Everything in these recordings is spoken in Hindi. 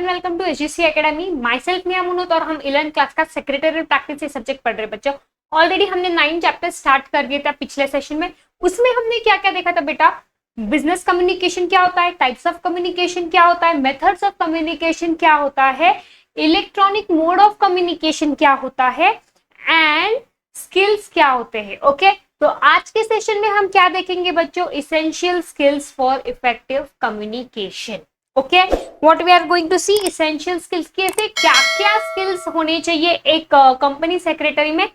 Welcome to HGC academy. Myself Mia Munot और हम 11th क्लास का सेक्रेटरी प्रैक्टिस ये सब्जेक्ट पढ़ रहे बच्चों। ऑलरेडी हमने 9 चैप्टर स्टार्ट कर दिया था पिछले सेशन में। उसमें हमने क्या क्या देखा था बेटा? बिजनेस कम्युनिकेशन क्या होता है, टाइप्स ऑफ कम्युनिकेशन क्या होता है, मेथड्स ऑफ कम्युनिकेशन क्या होता है, इलेक्ट्रॉनिक मोड ऑफ कम्युनिकेशन क्या होता है एंड स्किल्स क्या होते हैं। ओके, तो आज के सेशन में हम क्या देखेंगे बच्चों? Essential skills for effective communication. Okay, what we are going to see, essential skills कैसे क्या क्या स्किल्स होने चाहिए एक कंपनी सेक्रेटरी में,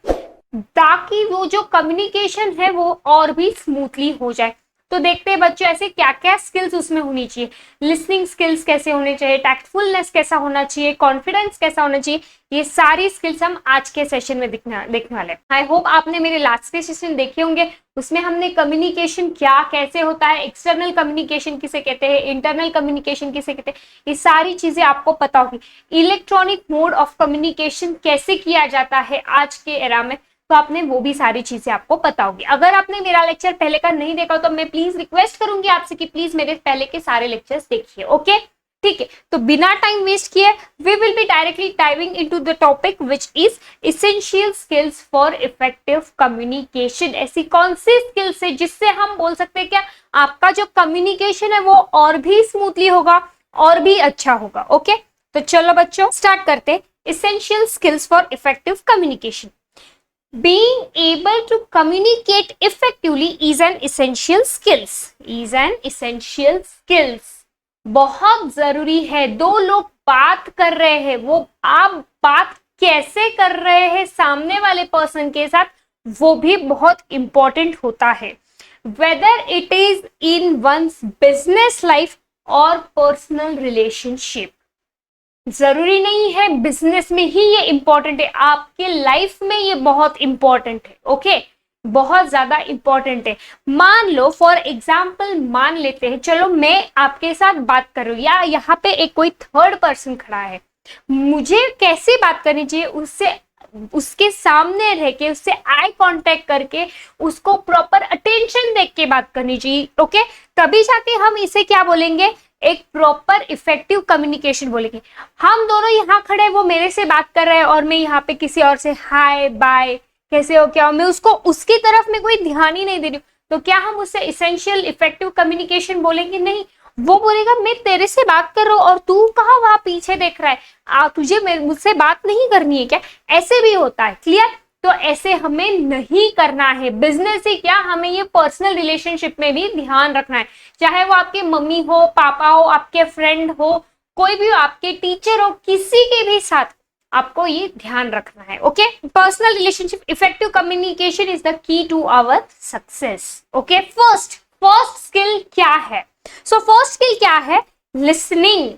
ताकि वो जो कम्युनिकेशन है वो और भी स्मूथली हो जाए। तो देखते हैं बच्चों ऐसे क्या क्या स्किल्स उसमें होनी चाहिए। लिसनिंग स्किल्स कैसे होने चाहिए, टैक्टफुलनेस कैसा होना चाहिए, कॉन्फिडेंस कैसा होना चाहिए, ये सारी स्किल्स हम आज के सेशन में देखने वाले हैं। आई होप आपने मेरे लास्ट के सेशन देखे होंगे। उसमें हमने कम्युनिकेशन क्या कैसे होता है, एक्सटर्नल कम्युनिकेशन किसे कहते हैं, इंटरनल कम्युनिकेशन किसे कहते हैं, ये सारी चीजें आपको पता होगी। इलेक्ट्रॉनिक मोड ऑफ कम्युनिकेशन कैसे किया जाता है आज के एरा में, तो आपने वो भी सारी चीजें आपको पता होगी। अगर आपने मेरा लेक्चर पहले का नहीं देखा तो मैं प्लीज रिक्वेस्ट करूंगी आपसे कि प्लीज मेरे पहले के सारे लेक्चर्स देखिए। ओके, ठीक है, तो बिना टाइम वेस्ट किए we will be directly diving into the topic which is essential skills for effective communication. ऐसी कौन सी स्किल्स है जिससे हम बोल सकते हैं क्या आपका जो कम्युनिकेशन है वो और भी स्मूथली होगा और भी अच्छा होगा। ओके, तो चलो बच्चों स्टार्ट करते। Essential skills for effective communication. Being able to communicate effectively is an essential skills. Is an essential skills. बहुत जरूरी है। दो लोग बात कर रहे हैं, वो आप बात कैसे कर रहे हैं सामने वाले पर्सन के साथ, वो भी बहुत इंपॉर्टेंट होता है। Whether it is in one's business life or personal relationship. जरूरी नहीं है बिजनेस में ही ये इंपॉर्टेंट है, आपके लाइफ में ये बहुत इंपॉर्टेंट है। ओके, बहुत ज्यादा इंपॉर्टेंट है। मान लो फॉर एग्जाम्पल, मान लेते हैं, चलो मैं आपके साथ बात कर रही हूँ या यहाँ पे एक कोई थर्ड पर्सन खड़ा है, मुझे कैसे बात करनी चाहिए उससे, उसके सामने रह के उससे आई कांटेक्ट करके उसको प्रॉपर अटेंशन देख के बात करनी चाहिए। ओके, तभी जाके हम इसे क्या बोलेंगे, एक प्रॉपर इफेक्टिव कम्युनिकेशन बोलेंगे। हम दोनों यहाँ खड़े, वो मेरे से बात कर रहे हैं और मैं यहाँ पे किसी और से हाय बाय कैसे हो क्या हो, मैं उसको उसकी तरफ में कोई ध्यान ही नहीं दे रही हूँ, तो क्या हम उससे इसेंशियल इफेक्टिव कम्युनिकेशन बोलेंगे? नहीं, वो बोलेगा मैं तेरे से बात कर रहा हूँ और तू कहाँ वहां पीछे देख रहा है, तुझे मुझसे बात नहीं करनी है क्या? ऐसे भी होता है। क्लियर? तो ऐसे हमें नहीं करना है। बिजनेस ही क्या, हमें ये पर्सनल रिलेशनशिप में भी ध्यान रखना है। चाहे वो आपके मम्मी हो, पापा हो, आपके फ्रेंड हो, कोई भी हो, आपके टीचर हो, किसी के भी साथ आपको ये ध्यान रखना है। Okay, personal relationship effective communication is the key to our success. Okay, first skill क्या है? सो फर्स्ट स्किल क्या है? लिसनिंग,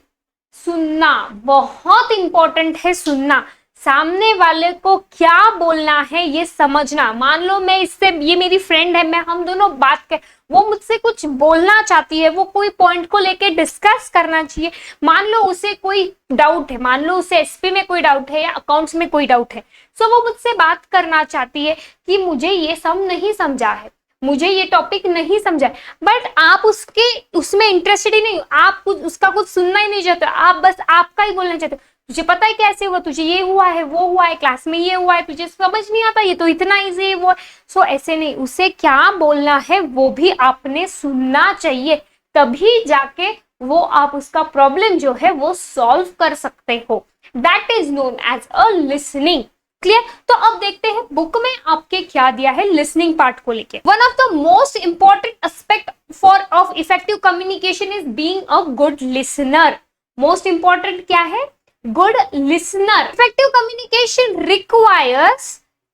सुनना। बहुत इंपॉर्टेंट है सुनना, सामने वाले को क्या बोलना है ये समझना। मान लो मैं इससे, ये मेरी फ्रेंड है, मैं हम दोनों बात कर, वो मुझसे कुछ बोलना चाहती है, वो कोई पॉइंट को लेके डिस्कस करना चाहिए। मान लो उसे कोई डाउट है, मान लो उसे एसपी में कोई डाउट है या अकाउंट्स में कोई डाउट है, सो वो मुझसे बात करना चाहती है कि मुझे ये सब नहीं समझा है, मुझे ये टॉपिक नहीं समझा है, बट आप उसमें इंटरेस्टेड ही नहीं, आप उसका कुछ सुनना ही नहीं चाहते, आप बस आपका ही बोलना चाहते हो। तुझे पता है कैसे हुआ, तुझे ये हुआ है, वो हुआ है, क्लास में ये हुआ है, तुझे समझ नहीं आता, ये तो इतना इजी है वो। सो ऐसे नहीं, उसे क्या बोलना है वो भी आपने सुनना चाहिए, तभी जाके वो आप उसका प्रॉब्लम जो है वो सॉल्व कर सकते हो। That is known as a listening. Clear? तो अब देखते हैं बुक में आपके क्या दिया है लिसनिंग पार्ट को लेके। One of the most important aspect for of effective communication is being a good listener. Most important क्या है? Good listener. Effective communication requires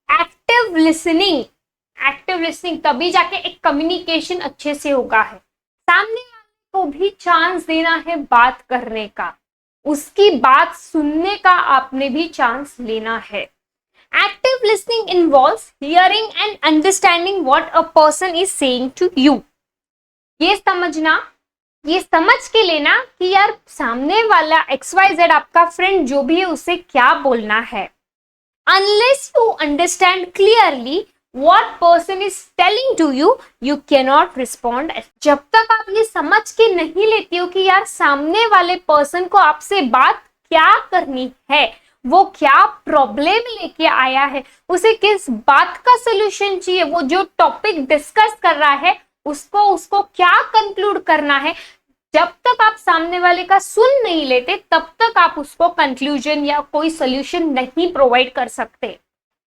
active listening. Active listening, तभी जाके एक कम्युनिकेशन अच्छे से होगा है। सामने वाले को भी चांस देना है बात करने का, उसकी बात सुनने का आपने भी चांस लेना है। Active listening involves hearing and understanding what a person is saying to you. ये समझना, ये समझ के लेना कि यार सामने वाला XYZ आपका फ्रेंड जो भी है उसे क्या बोलना है। Unless you understand clearly what person is telling to you, you cannot respond. जब तक आप ये समझ के नहीं लेती हो कि यार सामने वाले पर्सन को आपसे बात क्या करनी है, वो क्या प्रॉब्लम लेके आया है, उसे किस बात का सोल्यूशन चाहिए, वो जो टॉपिक डिस्कस कर रहा है उसको क्या कंक्लूड करना है। जब तक आप सामने वाले का सुन नहीं लेते तब तक आप उसको कंक्लूजन या कोई सोल्यूशन नहीं प्रोवाइड कर सकते।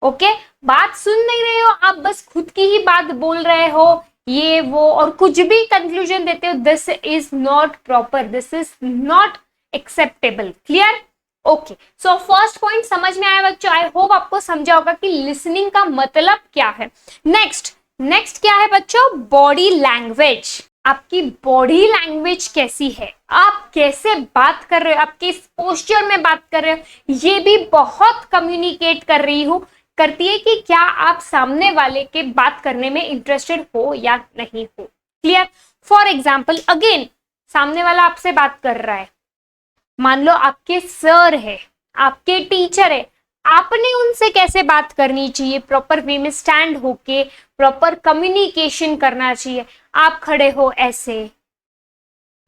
ओके, बात सुन नहीं रहे हो आप, बस खुद की ही बात बोल रहे हो, ये वो और कुछ भी कंक्लूजन देते हो, this is not proper, this is not acceptable. Clear? Okay, so first point समझ में आया बच्चों? आई होप आपको समझा होगा कि लिसनिंग का मतलब क्या है। नेक्स्ट क्या है बच्चों? Body language. आपकी बॉडी लैंग्वेज कैसी है, आप कैसे बात कर रहे हो, आप किस पोस्चर में बात कर रहे हो, ये भी बहुत कम्युनिकेट करती है कि क्या आप सामने वाले के बात करने में इंटरेस्टेड हो या नहीं हो। क्लियर? फॉर एग्जाम्पल, अगेन सामने वाला आपसे बात कर रहा है, मान लो आपके सर है, आपके टीचर है, आपने उनसे कैसे बात करनी चाहिए, प्रॉपर वे में स्टैंड होके प्रॉपर कम्युनिकेशन करना चाहिए। आप खड़े हो ऐसे,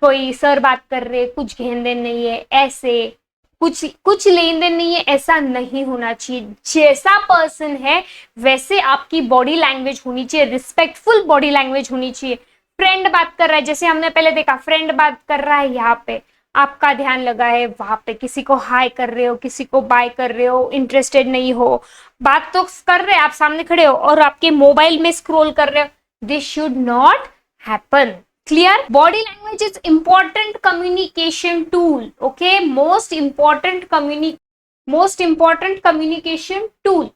कोई सर बात कर रहे, कुछ घेन देन नहीं है, ऐसे कुछ लेन देन नहीं है, ऐसा नहीं होना चाहिए। जैसा पर्सन है वैसे आपकी बॉडी लैंग्वेज होनी चाहिए, रिस्पेक्टफुल बॉडी लैंग्वेज होनी चाहिए। फ्रेंड बात कर रहा है, जैसे हमने पहले देखा, फ्रेंड बात कर रहा है, यहाँ पे आपका ध्यान लगा है, वहां पे किसी को हाई कर रहे हो, किसी को बाय कर रहे हो, इंटरेस्टेड नहीं हो, बात तो कर रहे हैं, आप सामने खड़े हो और आपके मोबाइल में स्क्रॉल कर रहे हो, this should not happen. Clear? Body language is important communication tool. Okay, most important communication tool.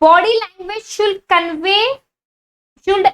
Body language should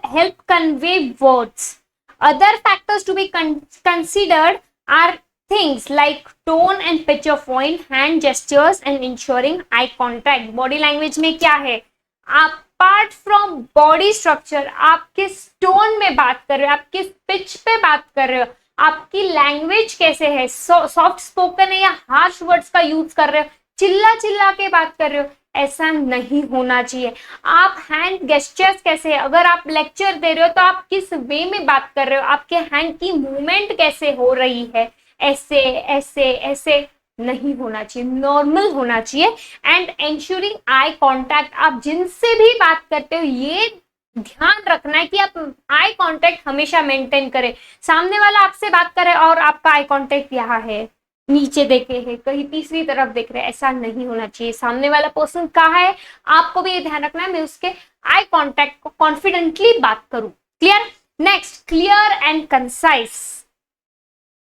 help convey words. Other factors to be considered are things like tone and pitch of voice, hand gestures, and ensuring eye contact. Body language में क्या है? आप अपार्ट फ्रॉम बॉडी स्ट्रक्चर, आप किस टोन में बात कर रहे हो, आप किस पिच पे बात कर रहे हो, आपकी लैंग्वेज कैसे है, सॉफ्ट स्पोकन है या हार्श वर्ड्स का यूज कर रहे हो, चिल्ला के बात कर रहे हो, ऐसा नहीं होना चाहिए। आप हैंड गेस्चर्स कैसे है, अगर आप लेक्चर दे रहे हो तो आप किस वे में बात कर रहे हो, आपके हैंड की मूवमेंट कैसे हो रही है, ऐसे ऐसे ऐसे नहीं होना चाहिए, नॉर्मल होना चाहिए। एंड एंश्योरिंग आई कांटेक्ट, आप जिनसे भी बात करते हो ये ध्यान रखना है कि आप आई कांटेक्ट हमेशा मेंटेन करें। सामने वाला आपसे बात करे और आपका आई कांटेक्ट यहाँ है, नीचे देखे है, कहीं तीसरी तरफ देख रहे हैं, ऐसा नहीं होना चाहिए। सामने वाला पर्सन कहाँ है, आपको भी ये ध्यान रखना है, मैं उसके आई कांटेक्ट को कॉन्फिडेंटली बात करूं। Clear? Next, clear and concise.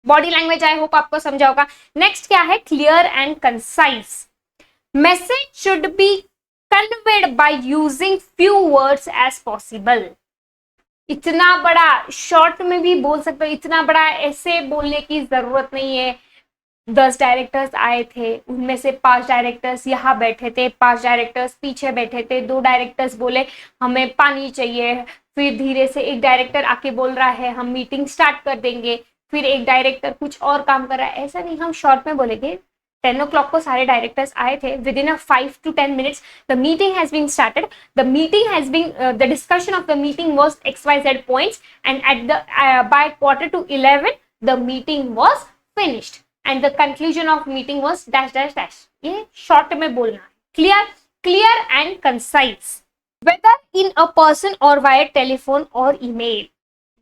Body language I hope आपको समझा होगा। नेक्स्ट क्या है? Clear and concise. Message should be conveyed by using few words as possible. इतना बड़ा शॉर्ट में भी बोल सकते हो, इतना बड़ा ऐसे बोलने की जरूरत नहीं है। 10 डायरेक्टर्स आए थे, उनमें से 5 डायरेक्टर्स यहाँ बैठे थे, 5 डायरेक्टर्स पीछे बैठे थे, 2 डायरेक्टर्स बोले हमें पानी चाहिए, फिर धीरे से एक डायरेक्टर आके बोल रहा है हम मीटिंग स्टार्ट कर देंगे, फिर एक डायरेक्टर कुछ और काम कर रहा है। ऐसा नहीं, हम शॉर्ट में बोलेंगे 10 o'clock को सारे डायरेक्टर्स आए थे, within 5 to 10 minutes the meeting has been started, the discussion of the meeting was XYZ points and at the by 10:45 the meeting was finished and the conclusion of meeting was dash dash dash. ये शॉर्ट में बोलना है। Clear and concise. Whether in a person और वाया टेलीफोन और ईमेल।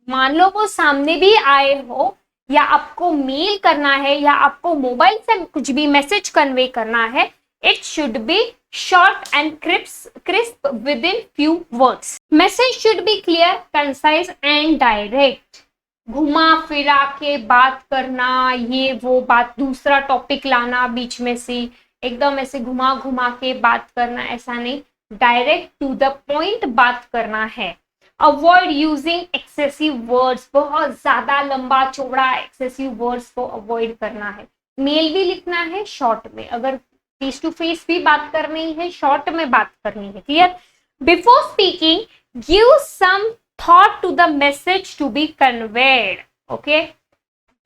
मान लो वो सामने भी आए हो, या आपको मेल करना है, या आपको मोबाइल से कुछ भी मैसेज कन्वे करना है, it should be short and crisp with in few words. Message should B clear, concise and direct. घुमा फिरा के बात करना, ये वो बात, दूसरा टॉपिक लाना बीच में से, एकदम ऐसे घुमा के बात करना, ऐसा नहीं, डायरेक्ट टू द पॉइंट बात करना है। अवॉइड यूजिंग एक्सेसिव वर्ड्स, बहुत ज्यादा लंबा चौड़ा एक्सेसिव वर्ड्स को अवॉइड करना है। मेल भी लिखना है शॉर्ट में, अगर फेस टू फेस भी बात करनी है, शॉर्ट में बात करनी है। Clear? Before speaking give some thought to the message to be conveyed. Okay,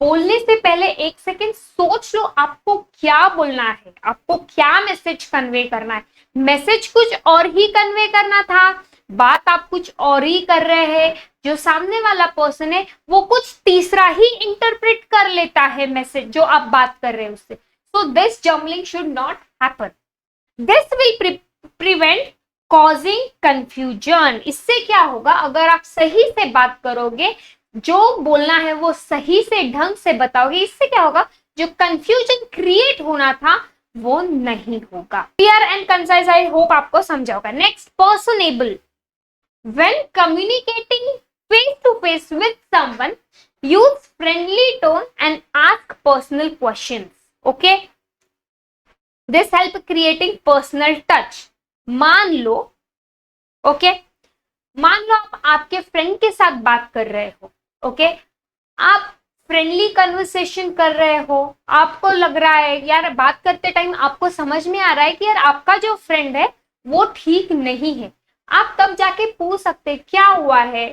बोलने से पहले 1 सेकेंड सोच लो आपको क्या बोलना है, आपको क्या मैसेज कन्वे करना है। मैसेज कुछ और ही कन्वे करना था, बात आप कुछ और ही कर रहे हैं, जो सामने वाला पर्सन है वो कुछ तीसरा ही इंटरप्रेट कर लेता है मैसेज जो आप बात कर रहे हैं उससे। So this jumbling should not happen. This will prevent causing confusion. इससे क्या होगा, अगर आप सही से बात करोगे, जो बोलना है वो सही से ढंग से बताओगे, इससे क्या होगा, जो कंफ्यूजन क्रिएट होना था वो नहीं होगा. Clear and concise, I hope आपको समझा होगा. Next, personable. When communicating face to face with someone, use friendly tone and ask personal questions. Okay, this help creating personal touch. मान लो, ओके, मान लो आप आपके फ्रेंड के साथ बात कर रहे हो. ओके, आप फ्रेंडली कन्वर्सेशन कर रहे हो, आपको लग रहा है यार बात करते टाइम आपको समझ में आ रहा है कि यार आपका जो फ्रेंड है वो ठीक नहीं है. आप तब जाके पूछ सकते क्या हुआ है,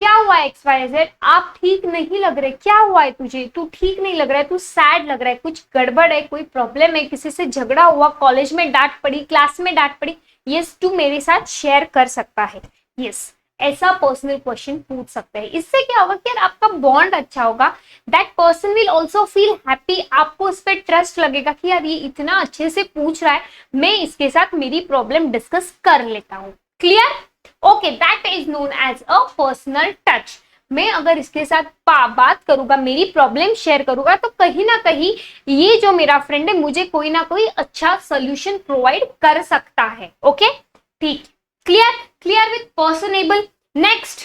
क्या हुआ है XYZ, आप ठीक नहीं लग रहे, क्या हुआ है तुझे, तू ठीक नहीं लग रहा है, तू सैड लग रहा है, कुछ गड़बड़ है, कोई प्रॉब्लम है, किसी से झगड़ा हुआ, कॉलेज में डांट पड़ी, क्लास में डांट पड़ी. यस, तू मेरे साथ शेयर कर सकता है. यस, ऐसा पर्सनल क्वेश्चन पूछ सकते हैं. इससे क्या होगा कि यार आपका बॉन्ड अच्छा होगा. That person will also feel happy. आपको उस पर ट्रस्ट लगेगा कि यार ये इतना अच्छे से पूछ रहा है, मैं इसके साथ मेरी प्रॉब्लम डिस्कस कर लेता हूँ. Clear? Okay, that is known as a personal touch. मैं अगर इसके साथ बात करूंगा, मेरी प्रॉब्लम शेयर करूंगा, तो कहीं ना कहीं ये जो मेरा फ्रेंड है मुझे कोई ना कोई अच्छा सोल्यूशन प्रोवाइड कर सकता है. ओके, ठीक, clear? Clear with personable. Next,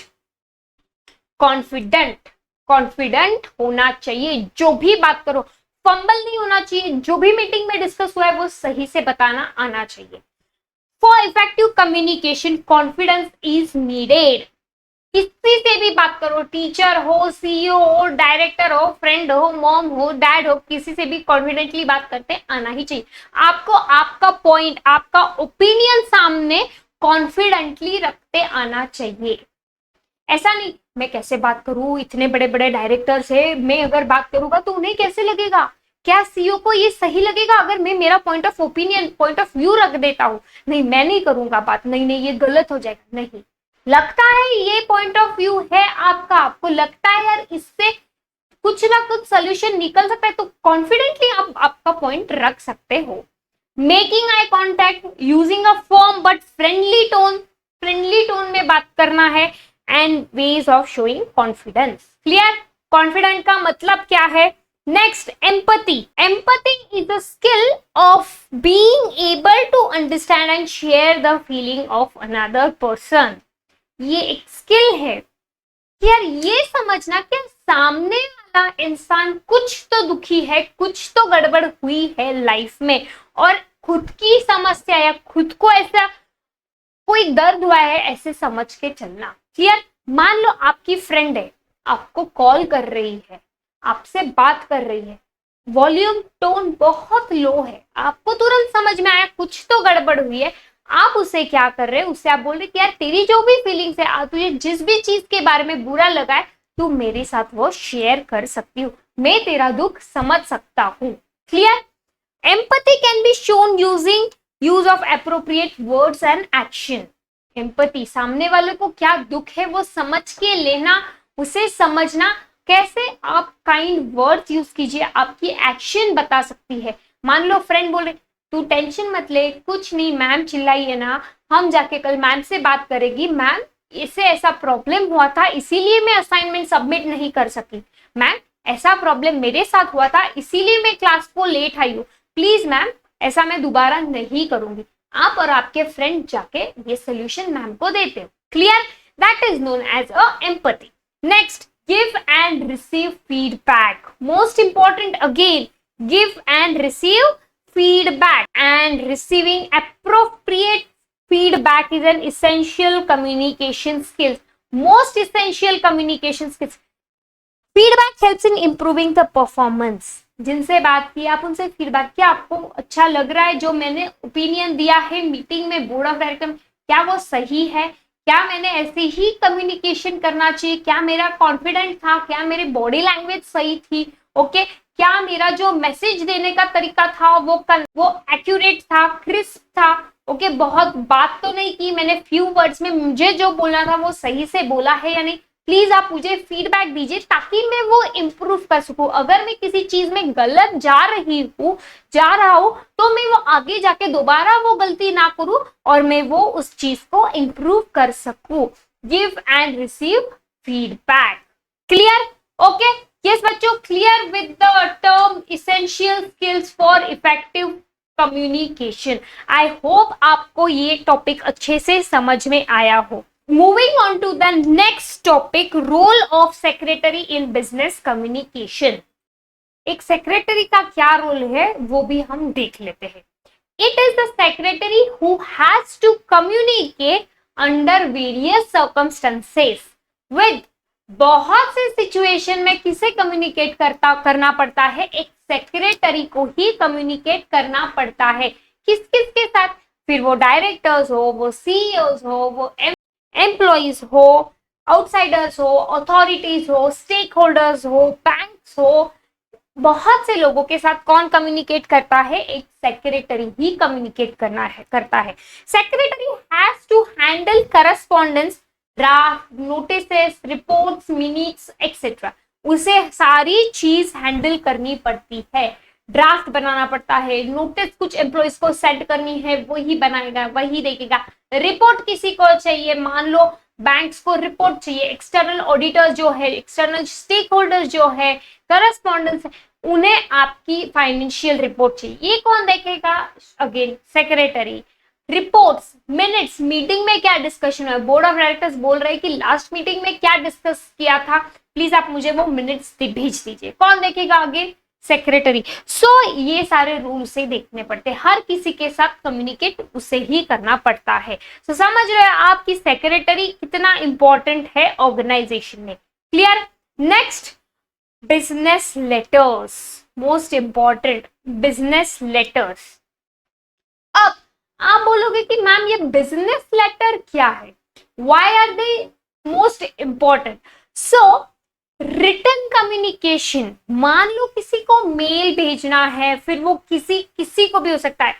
confident. Confident होना चाहिए. जो भी बात करो, फंबल नहीं होना चाहिए. जो भी मीटिंग में डिस्कस हुआ है वो सही से बताना आना चाहिए. For effective communication, confidence is needed. किसी से भी बात करो, टीचर हो, CEO हो, डायरेक्टर हो, फ्रेंड हो, मॉम हो, डैड हो, किसी से भी कॉन्फिडेंटली बात करते आना ही चाहिए. आपको आपका पॉइंट, आपका ओपिनियन सामने कॉन्फिडेंटली रखते आना चाहिए. ऐसा नहीं मैं कैसे बात करूं, इतने बड़े बड़े डायरेक्टर से मैं अगर बात करूंगा तो उन्हें कैसे लगेगा, क्या CEO को ये सही लगेगा अगर मैं मेरा point of opinion, point of view रख देता हूं. नहीं, मैं नहीं करूंगा बात, नहीं नहीं ये गलत हो जाएगा. नहीं, लगता है ये पॉइंट ऑफ व्यू है आपका, आपको लगता है यार इससे कुछ ना कुछ सोल्यूशन निकल सकता है, तो कॉन्फिडेंटली आप आपका पॉइंट रख सकते हो. Making eye contact using a firm but friendly tone. Friendly tone में बात करना है. And ways of showing confidence. Clear? Confident का मतलब क्या है? Next, empathy. Empathy is the skill of being able to understand and share the feeling of another person. ये एक स्किल है कि यार ये समझना कि सामने वाला इंसान कुछ तो दुखी है, कुछ तो गड़बड़ हुई है लाइफ में, और खुद की समस्या या खुद को ऐसा कोई दर्द हुआ है ऐसे समझ के चलना. क्लियर? मान लो आपकी फ्रेंड है, आपको कॉल कर रही है, आपसे बात कर रही है, वॉल्यूम टोन बहुत लो है, आपको तुरंत समझ में आया कुछ तो गड़बड़ हुई है. आप उसे क्या कर रहे हैं, उससे आप बोल रहे कि यार तेरी जो भी फीलिंग्स है, तुझे जिस भी चीज के बारे में बुरा लगा है, तू मेरे साथ वो शेयर कर सकती हूँ, मैं तेरा दुख समझ सकता हूँ. Clear? Empathy can be shown using use of appropriate words and action. Empathy, सामने वाले को क्या दुख है वो समझ के लेना, उसे समझना. कैसे? आप काइंड वर्ड्स यूज कीजिए, आपकी एक्शन बता सकती है. मान लो फ्रेंड बोले तू टेंशन मत ले, कुछ नहीं, मैम चिल्लाई है ना, हम जाके कल मैम से बात करेगी, मैम इससे ऐसा प्रॉब्लम हुआ था इसीलिए मैं असाइनमेंट सबमिट नहीं कर सकी, मैम ऐसा प्रॉब्लम मेरे साथ हुआ था इसीलिए मैं क्लास को लेट आई हूँ, प्लीज मैम ऐसा मैं दोबारा नहीं करूंगी. आप और आपके फ्रेंड जाके ये सोल्यूशन मैम को देते हो. Clear? That is known as a empathy. Next, give and receive feedback. Most important again, give and receive feedback, and receiving appropriate feedback is an essential communication skill. Most essential communication skills. Feedback helps in improving the performance. जिनसे बात की आप उनसे फीडबैक, क्या आपको अच्छा लग रहा है जो मैंने ओपिनियन दिया है मीटिंग में, बोर्ड ऑफ डायरेक्टर में, क्या वो सही है, क्या मैंने ऐसे ही कम्युनिकेशन करना चाहिए, क्या मेरा कॉन्फिडेंट था, क्या मेरी बॉडी लैंग्वेज सही थी, ओके, क्या मेरा जो मैसेज देने का तरीका था वो एक्यूरेट था, क्रिस्प था, ओके, बहुत बात तो नहीं की मैंने, फ्यू वर्ड्स में मुझे जो बोलना था वो सही से बोला है या नहीं. प्लीज आप मुझे फीडबैक दीजिए ताकि मैं वो इम्प्रूव कर सकूं। अगर मैं किसी चीज में गलत जा रहा हूं तो मैं वो आगे जाके दोबारा वो गलती ना करूं और मैं वो उस चीज को इम्प्रूव कर सकूं। Give and receive feedback. Clear? Okay, yes बच्चों, clear with the term essential skills for effective communication. I hope आपको ये टॉपिक अच्छे से समझ में आया हो। Moving on to the next topic, role of secretary in business communication. एक सेक्रेटरी का क्या रोल है वो भी हम देख लेते हैं। It is the secretary who has to communicate under various circumstances with. बहुत से सिचुएशन में किसे कम्युनिकेट करना पड़ता है? एक सेक्रेटरी को ही कम्युनिकेट करना पड़ता है। किस किस के साथ? फिर वो डायरेक्टर्स हो, वो सीईओज हो, वो एम्प्लॉइज हो, आउटसाइडर्स हो, अथॉरिटीज हो, स्टेक होल्डर्स हो, बैंक्स हो, बहुत से लोगों के साथ कौन कम्युनिकेट करता है? एक सेक्रेटरी ही कम्युनिकेट करता है। Secretary has to handle correspondence, draft, notices, reports, minutes etcetera. उसे सारी चीज हैंडल करनी पड़ती है। ड्राफ्ट बनाना पड़ता है, नोटिस कुछ एम्प्लॉइज को सेंड करनी है, वही बनाएगा, वही देखेगा। रिपोर्ट किसी को चाहिए, मान लो बैंक्स को रिपोर्ट चाहिए, एक्सटर्नल ऑडिटर जो है, एक्सटर्नल स्टेक होल्डर जो है, करस्पॉन्डेंस, उन्हें आपकी फाइनेंशियल रिपोर्ट चाहिए। ये कौन देखेगा? Again secretary. Reports, minutes, meeting में क्या डिस्कशन है, बोर्ड ऑफ डायरेक्टर्स बोल रहे हैं कि लास्ट मीटिंग में क्या डिस्कस किया था, प्लीज आप मुझे वो मिनट्स भेज दीजिए। कौन देखेगा? आगे सेक्रेटरी। सो ये सारे रूल से देखने पड़ते हैं। हर किसी के साथ कम्युनिकेट उसे ही करना पड़ता है। तो समझ रहे हैं आप कि सेक्रेटरी कितना इंपॉर्टेंट है ऑर्गेनाइजेशन में। Clear? Next, business letters, most important business letters. अब आप बोलोगे कि मैम ये बिजनेस लेटर क्या है, why are they most important? So written communication, मान लो किसी को मेल भेजना है, फिर वो किसी को भी हो सकता है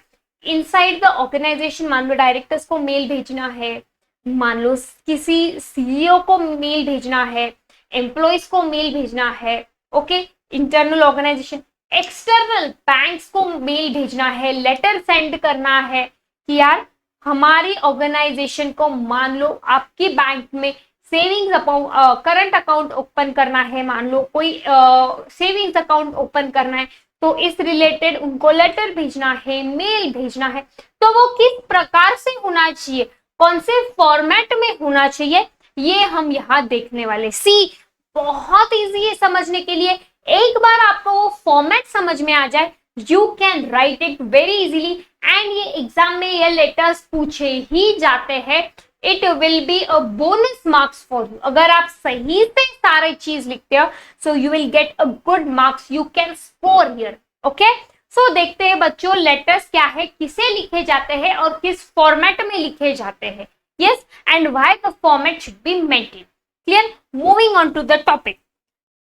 इनसाइड द ऑर्गेनाइजेशन, मान लो डायरेक्टर्स को मेल भेजना है, मान लो किसी सीईओ को मेल भेजना है, एम्प्लॉइज को मेल भेजना है, okay, internal organization, external banks को मेल भेजना है, लेटर सेंड करना है कि यार हमारी ऑर्गेनाइजेशन को, मान लो आपकी बैंक में savings account, current account open करना है, मान लो कोई सेविंग्स अकाउंट ओपन करना है, तो इस रिलेटेड उनको लेटर भेजना है, मेल भेजना है, तो वो किस प्रकार से होना चाहिए, कौन से फॉर्मेट में होना चाहिए, ये हम यहाँ देखने वाले। सी, बहुत इजी है समझने के लिए। एक बार आपको वो फॉर्मेट समझ में आ जाए, you can write it very easily. And ये एग्जाम में ये लेटर्स पूछे ही जाते हैं। It will be a bonus marks for you. अगर आप सही से सारी चीज लिखते हो, so you will get a good marks, you can score here. Okay, so देखते हैं बच्चों लेटर्स क्या है, किसे लिखे जाते हैं और किस फॉर्मेट में लिखे जाते हैं। Yes, and why the format should be maintain. Clear? Moving on to the topic,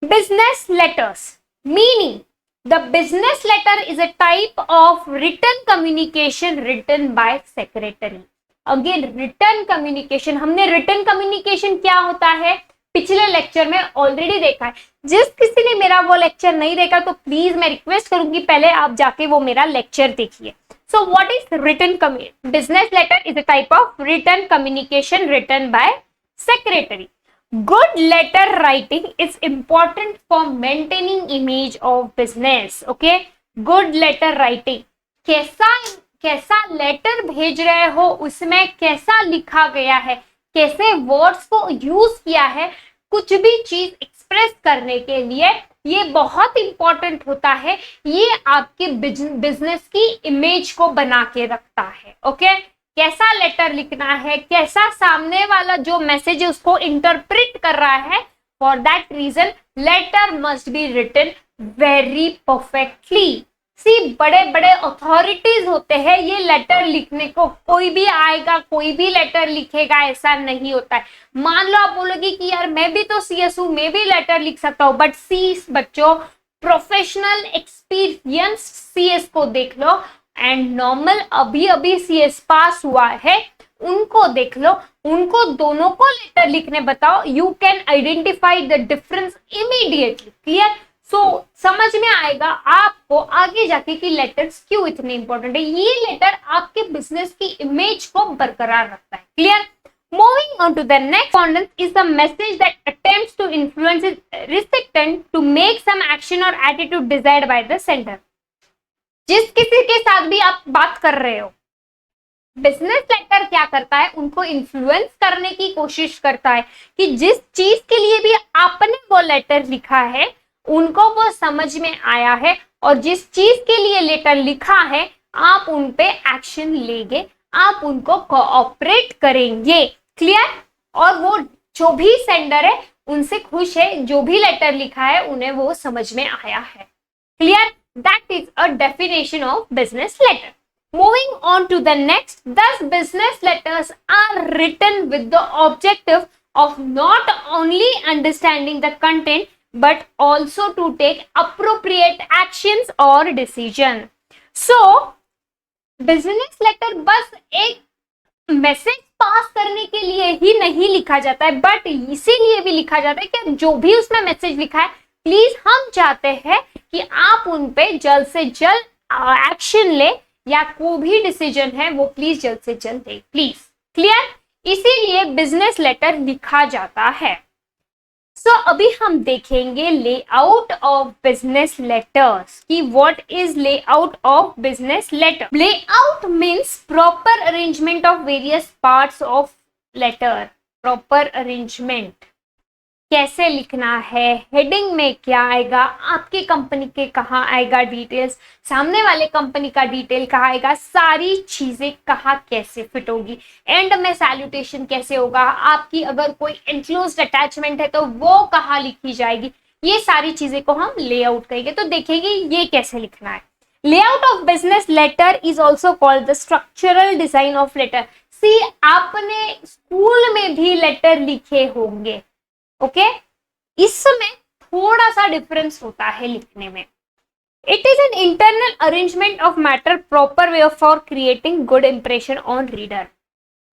business letters. Meaning, the business letter is a type of written communication written by secretary. Again, written communication. हमने written communication क्या होता है पिछले लेक्चर में ऑलरेडी देखा है। जिस किसी ने मेरा वो लेक्चर नहीं देखा तो प्लीज मैं रिक्वेस्ट करूंगी पहले आप जाके वो मेरा लेक्चर देखिए। So what is written business letter is a type of written communication written by secretary. Good letter writing is important for maintaining image of business. Okay, good letter writing. कैसा लेटर भेज रहे हो, उसमें कैसा लिखा गया है, कैसे वर्ड्स को यूज किया है, कुछ भी चीज एक्सप्रेस करने के लिए ये बहुत इंपॉर्टेंट होता है। ये आपके बिजनेस की इमेज को बना के रखता है। ओके, कैसा लेटर लिखना है, कैसा सामने वाला जो मैसेज है उसको इंटरप्रेट कर रहा है। For that reason letter must be written very perfectly. See, बड़े बड़े अथॉरिटीज होते हैं, ये लेटर लिखने को कोई भी आएगा कोई भी लेटर लिखेगा ऐसा नहीं होता है। मान लो आप बोलोगे कि यार मैं भी तो सीएस हूं, मैं भी लेटर लिख सकता हूं, बट सी बच्चों, प्रोफेशनल एक्सपीरियंस सीएस को देख लो एंड नॉर्मल अभी सीएस पास हुआ है उनको देख लो, उनको दोनों को लेटर लिखने बताओ, you can identify the difference immediately. Clear? So समझ में आएगा आपको आगे जाके कि लेटर्स क्यों इतने इंपॉर्टेंट है। ये लेटर आपके बिजनेस की इमेज को बरकरार रखता है। Clear? Moving on to the next, correspondence is the message that attempts to influence its recipient to make some action or attitude desired by the sender. जिस किसी के साथ भी आप बात कर रहे हो, बिजनेस लेटर क्या करता है, उनको इन्फ्लुएंस करने की कोशिश करता है कि जिस चीज के लिए भी आपने वो लेटर लिखा है उनको वो समझ में आया है, और जिस चीज के लिए लेटर लिखा है आप उन पे एक्शन लेंगे, आप उनको कोऑपरेट करेंगे। क्लियर? और वो जो भी सेंडर है उनसे खुश है, जो भी लेटर लिखा है उन्हें वो समझ में आया है। Clear? That is a definition of business letter. Moving on to the next, thus business letters are written with the objective of not only understanding the content but also to take appropriate actions or decision. So business letter बस एक मैसेज पास करने के लिए ही नहीं लिखा जाता है, बट इसीलिए भी लिखा जाता है कि जो भी उसमें मैसेज लिखा है प्लीज हम चाहते हैं कि आप उन पे जल्द से जल्द एक्शन ले, या कोई भी डिसीजन है वो प्लीज जल्द से जल्द दे, प्लीज। क्लियर? इसीलिए बिजनेस लेटर लिखा जाता है। सो अभी हम देखेंगे लेआउट ऑफ बिजनेस लेटर्स कि what is layout of business letter. Layout means proper arrangement of various parts of letter. Proper arrangement, कैसे लिखना है, हेडिंग में क्या आएगा, आपकी कंपनी के कहाँ आएगा डिटेल्स, सामने वाले कंपनी का डिटेल कहाँ आएगा, सारी चीजें कहाँ कैसे फिट होगी, एंड में सैल्यूटेशन कैसे होगा, आपकी अगर कोई एनक्लोज्ड अटैचमेंट है तो वो कहाँ लिखी जाएगी, ये सारी चीजें को हम लेआउट कहेंगे। तो देखेंगे ये कैसे लिखना है। Layout of business letter is also called the structural design of letter. See, आपने स्कूल में भी लेटर लिखे होंगे, ओके इसमें थोड़ा सा डिफरेंस होता है लिखने में। It is an internal arrangement of matter, proper way for creating good impression on reader.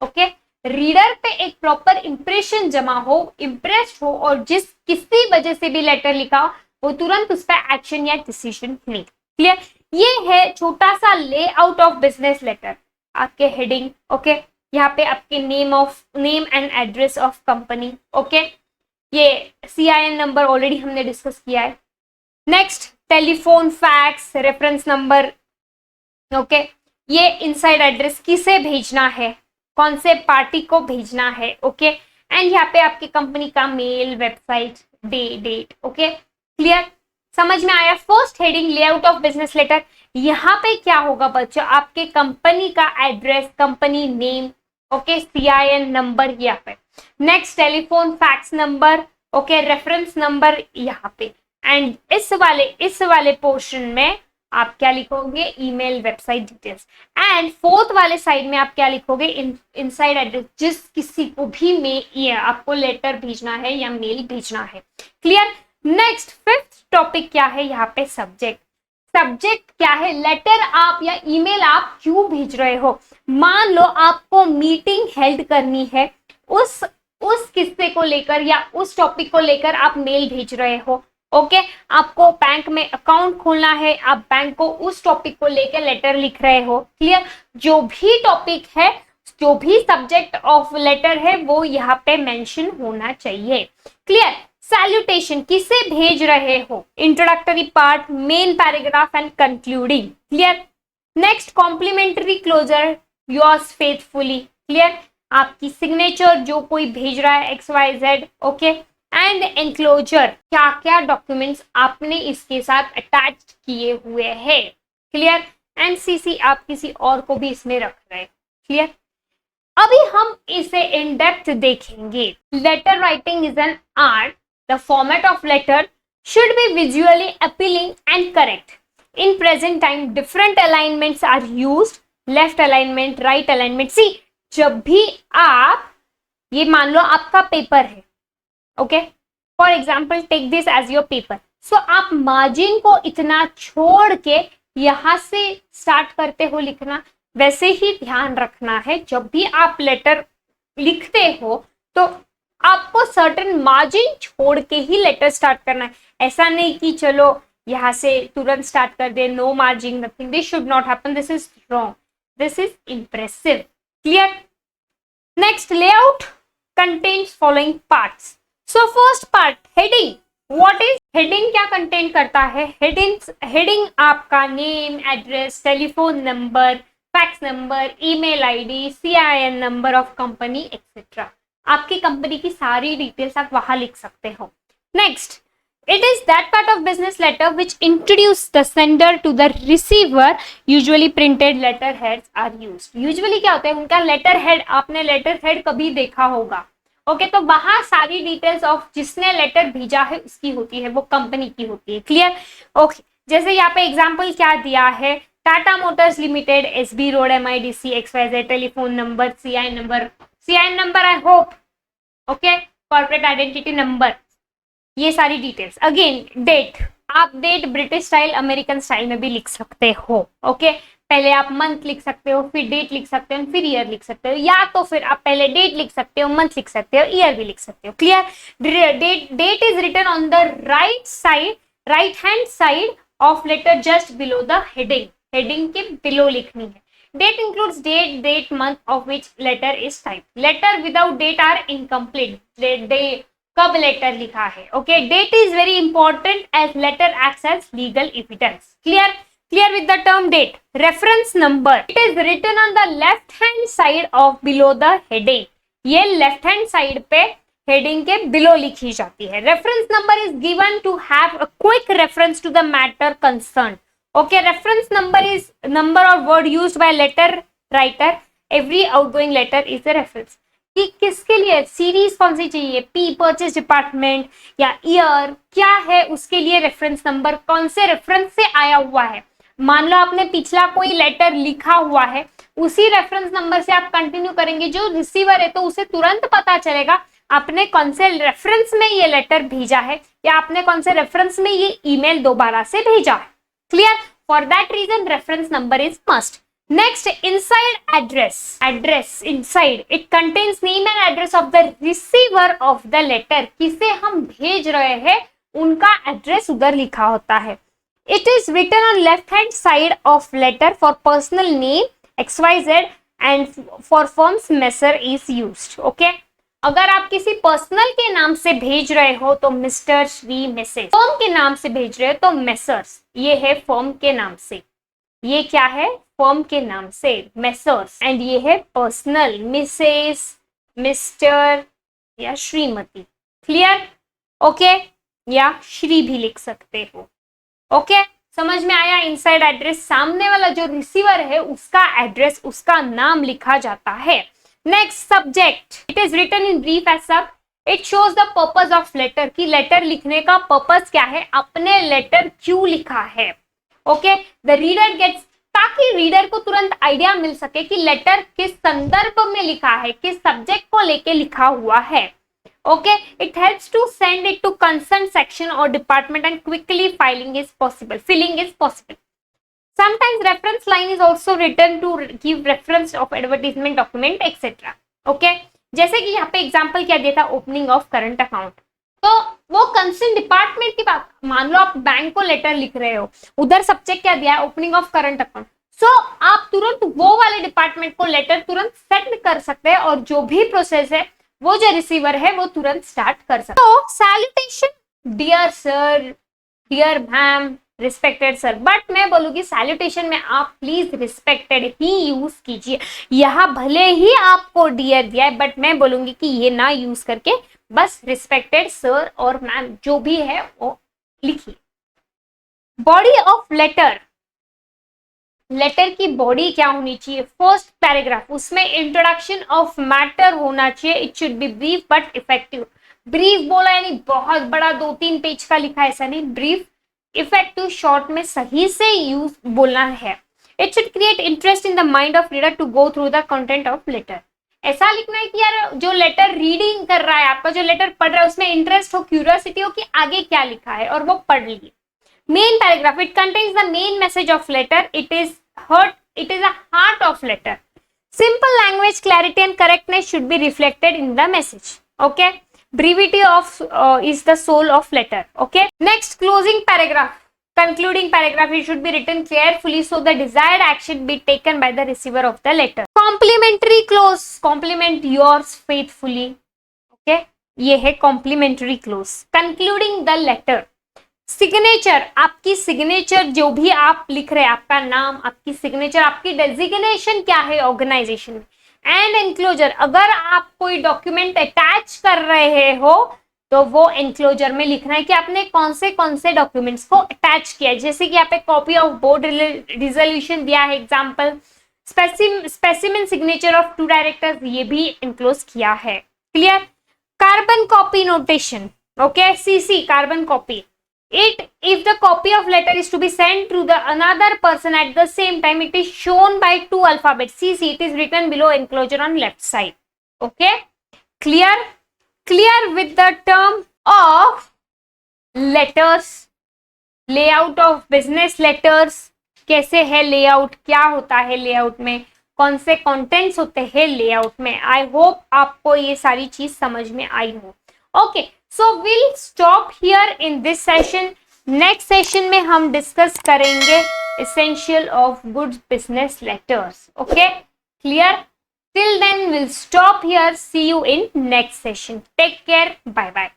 Okay, reader पे एक प्रॉपर इंप्रेशन जमा हो, इंप्रेस्ड हो, और जिस किसी वजह से भी लेटर लिखा वो तुरंत उस पर एक्शन या डिसीजन ले। क्लियर? ये है छोटा सा लेआउट ऑफ बिजनेस लेटर। आपके हेडिंग, ओके यहाँ पे आपके name and address of company, okay ये CIN नंबर ऑलरेडी हमने डिस्कस किया है। Next telephone, fax, reference number, okay ये इनसाइड एड्रेस, किसे भेजना है, कौन से पार्टी को भेजना है, ओके एंड यहाँ पे आपकी कंपनी का mail, website, date, okay clear? समझ में आया? First heading layout of business letter. यहाँ पे क्या होगा बच्चों, आपके कंपनी का address, company name, okay CIN number यहाँ पे, next telephone, fax number, okay reference number यहाँ पे, एंड इस वाले पोर्शन में आप क्या लिखोगे, email, website details, and fourth वाले साइड में आप क्या लिखोगे, इनसाइड एड्रेस, जिस किसी को भी ये आपको लेटर भेजना है या मेल भेजना है। क्लियर? नेक्स्ट फिफ्थ टॉपिक क्या है यहाँ पे, सब्जेक्ट। सब्जेक्ट क्या है, लेटर आप या ईमेल आप क्यों भेज रहे हो। मान लो आपको मीटिंग हेल्ड करनी है, उस किस्से को लेकर या उस टॉपिक को लेकर आप मेल भेज रहे हो, ओके आपको बैंक में अकाउंट खोलना है, आप बैंक को उस टॉपिक को लेकर लेटर लिख रहे हो। क्लियर? जो भी टॉपिक है, जो भी सब्जेक्ट ऑफ लेटर है वो यहाँ पे मेंशन होना चाहिए। क्लियर? सैल्यूटेशन, किसे भेज रहे हो, introductory part, main paragraph and concluding. Clear? Next complimentary closure, yours faithfully. Clear? आपकी सिग्नेचर, जो कोई भेज रहा है XYZ, ओके एंड एनक्लोजर, क्या क्या डॉक्यूमेंट्स आपने इसके साथ अटैच किए हुए हैं। क्लियर? एंड CC आप किसी और को भी इसमें रख रहे हैं। क्लियर? अभी हम इसे इन डेप्थ देखेंगे। Letter writing is an art. The format of letter should be visually appealing and correct. In present time, different alignments are used. Left alignment, right alignment. See, जब भी आप ये मान लो आपका पेपर है, okay for example take this as your paper. So आप मार्जिन को इतना छोड़ के यहाँ से स्टार्ट करते हो लिखना, वैसे ही ध्यान रखना है जब भी आप लेटर लिखते हो तो आपको सर्टेन मार्जिन छोड़ के ही लेटर स्टार्ट करना है। ऐसा नहीं कि चलो यहां से तुरंत स्टार्ट कर दे, no margin nothing, this should not happen, this is wrong, this is impressive. Clear? Next, layout contains following parts. So first part, heading. What is heading? क्या कंटेन करता है? हेडिंग आपका name, address, telephone number, fax number, email ID, CIN number of company etcetera, आपकी कंपनी की सारी डिटेल्स आप वहां लिख सकते हो। Next, it is that part of business letter which introduce the sender to the receiver. Usually printed letterheads are used. Usually क्या होता है, उनका लेटर हेड, आपने लेटर हेड कभी देखा होगा, ओके, तो वहां सारी डिटेल्स ऑफ जिसने लेटर भेजा है उसकी होती है, वो कंपनी की होती है। क्लियर? ओके, जैसे यहाँ पे एग्जांपल क्या दिया है, Tata motors limited, SB road, MIDC XYZ, telephone number, CIN number I hope, okay, corporate identity number, ये सारी डिटेल्स। अगेन डेट, आप date British style, American style में भी लिख सकते हो, ओके। पहले आप मंथ लिख सकते हो, फिर डेट लिख सकते हो, फिर ईयर लिख सकते हो, या तो फिर आप पहले डेट लिख सकते हो, मंथ लिख सकते हो, ईयर भी लिख सकते हो। Clear? Date is written on the right hand side of letter just below the heading, heading के बिलो लिखनी है। Date includes date, month of which letter is typed. Letter without date are incomplete. कब लेटर लिखा है, okay. Date is very important as letter acts as legal evidence. Clear with the term date. Reference number, it is written on the left hand side of below the heading, ये लेफ्ट हैंड साइड पे हेडिंग के बिलो लिखी जाती है। Reference number is given to have a quick reference to the matter concern, okay. Reference number is number of word used by letter writer, every outgoing letter is a reference. कि किसके लिए सीरीज कौन सी चाहिए, पी परचेज डिपार्टमेंट या ईयर, क्या है उसके लिए रेफरेंस नंबर, कौन से रेफरेंस से आया हुआ है। मान लो आपने पिछला कोई लेटर लिखा हुआ है, उसी रेफरेंस नंबर से आप कंटिन्यू करेंगे, जो रिसीवर है तो उसे तुरंत पता चलेगा आपने कौन से रेफरेंस में ये लेटर भेजा है, या आपने कौन से रेफरेंस में ये ईमेल दोबारा से भेजा है। Clear? For that reason reference number is must. Next, inside address. Address inside. It contains name and address of the receiver of the letter. किसे हम भेज रहे हैं उनका एड्रेस उधर लिखा होता है। It is written on left hand side of letter for personal name XYZ and for firm's messer is used. Okay? अगर आप किसी पर्सनल के नाम से भेज रहे हो तो मिस्टर, श्री, मिसेस। फर्म के नाम से भेज रहे हो तो मेसर्स, ये है फर्म के नाम से, ये क्या है, फर्म के नाम से, मेसर्स। एंड ये है पर्सनल, मिसेस, मिस्टर या श्रीमती। क्लियर? ओके, या श्री भी लिख सकते हो, ओके। समझ में आया? इनसाइड एड्रेस, सामने वाला जो रिसीवर है उसका एड्रेस, उसका नाम लिखा जाता है। Next, subject, it is written in brief as sub, it shows the purpose of letter, कि लेटर लिखने का पर्पस क्या है, आपने लेटर क्यों लिखा है, ओके। द रीडर गेट्स, ताकि रीडर को तुरंत आइडिया मिल सके कि लेटर किस संदर्भ में लिखा है, किस सब्जेक्ट को लेके लिखा हुआ है, okay. It helps to send it to concern section और department and quickly filling is possible. Sometimes reference line is also written to give reference of advertisement document etc. Okay, जैसे कि यहाँ पे एग्जांपल क्या दिया था, ओपनिंग ऑफ करंट अकाउंट, तो वो कंसर्न डिपार्टमेंट की बात, मान लो आप बैंक को लेटर लिख रहे हो, उधर सब्जेक्ट क्या दिया है, ओपनिंग ऑफ करंट अकाउंट, सो आप तुरंत वो वाले डिपार्टमेंट को लेटर तुरंत सेंड कर सकते हैं और जो भी प्रोसेस है वो जो रिसीवर है वो तुरंत स्टार्ट कर सकते हैं। तो salutation, dear sir, dear ma'am, respected sir, but मैं बोलूंगी सैल्यूटेशन में आप प्लीज रिस्पेक्टेड ही यूज कीजिए। यहाँ भले ही आपको डियर दिया है बट मैं बोलूंगी कि ये ना यूज करके बस रिस्पेक्टेड सर और मैम जो भी है वो लिखिए। बॉडी ऑफ लेटर, लेटर की बॉडी क्या होनी चाहिए, फर्स्ट पैराग्राफ, उसमें इंट्रोडक्शन ऑफ मैटर होना चाहिए। It should be brief but effective. Brief बोला यानी बहुत बड़ा 2-3 पेज का लिखा, ऐसा नहीं, ब्रीफ इफेक्टिव, शॉर्ट में सही से यूज बोलना है। It should create interest in the mind of reader to go through the content of letter. ऐसा लिखना है कि यार जो लेटर रीडिंग कर रहा है, आपका जो लेटर पढ़ रहा है उसमें इंटरेस्ट हो, क्यूरियोसिटी हो कि आगे क्या लिखा है और वो पढ़ लिए। Main paragraph, it contains the main message of letter, it is hurt It is a heart of letter. Simple language, clarity and correctness should be reflected in the message. Okay. Brevity of is the soul of letter. Okay. Next, closing paragraph. Concluding paragraph, it should be written carefully so the desired action be taken by the receiver of the letter. Complimentary clause. Compliment yours faithfully. Okay. ये है complimentary clause. Concluding the letter. Signature, आपकी सिग्नेचर जो भी आप लिख रहे हैं, आपका नाम, आपकी सिग्नेचर, आपकी डेजिग्नेशन क्या है ऑर्गेनाइजेशन में. एंड एनक्लोजर, अगर आप कोई डॉक्यूमेंट अटैच कर रहे हो तो वो एनक्लोजर में लिखना है कि आपने कौन से डॉक्यूमेंट्स को अटैच किया है. जैसे कि आप एक कॉपी ऑफ बोर्ड रिजोल्यूशन दिया है example, specimen signature of 2 directors, ये भी एनक्लोज किया है. Clear. Carbon copy notation. Okay. CC, carbon copy. It, if the copy of letter is to be sent to the another person at the same time, it is shown by 2 alphabets. CC, it is written below enclosure on left side. Okay. Clear. Clear with the term of letters. Layout of business letters. कैसे है लेआउट, क्या होता है लेआउट में, कौन से कंटेंट्स होते हैं लेआउट में. आई होप आपको ये सारी चीज समझ में आई हो. Okay. So we'll stop here in this session. Next session में हम discuss करेंगे essential of good business letters. Okay? Clear? Till then we'll stop here. See you in next session. Take care. Bye bye.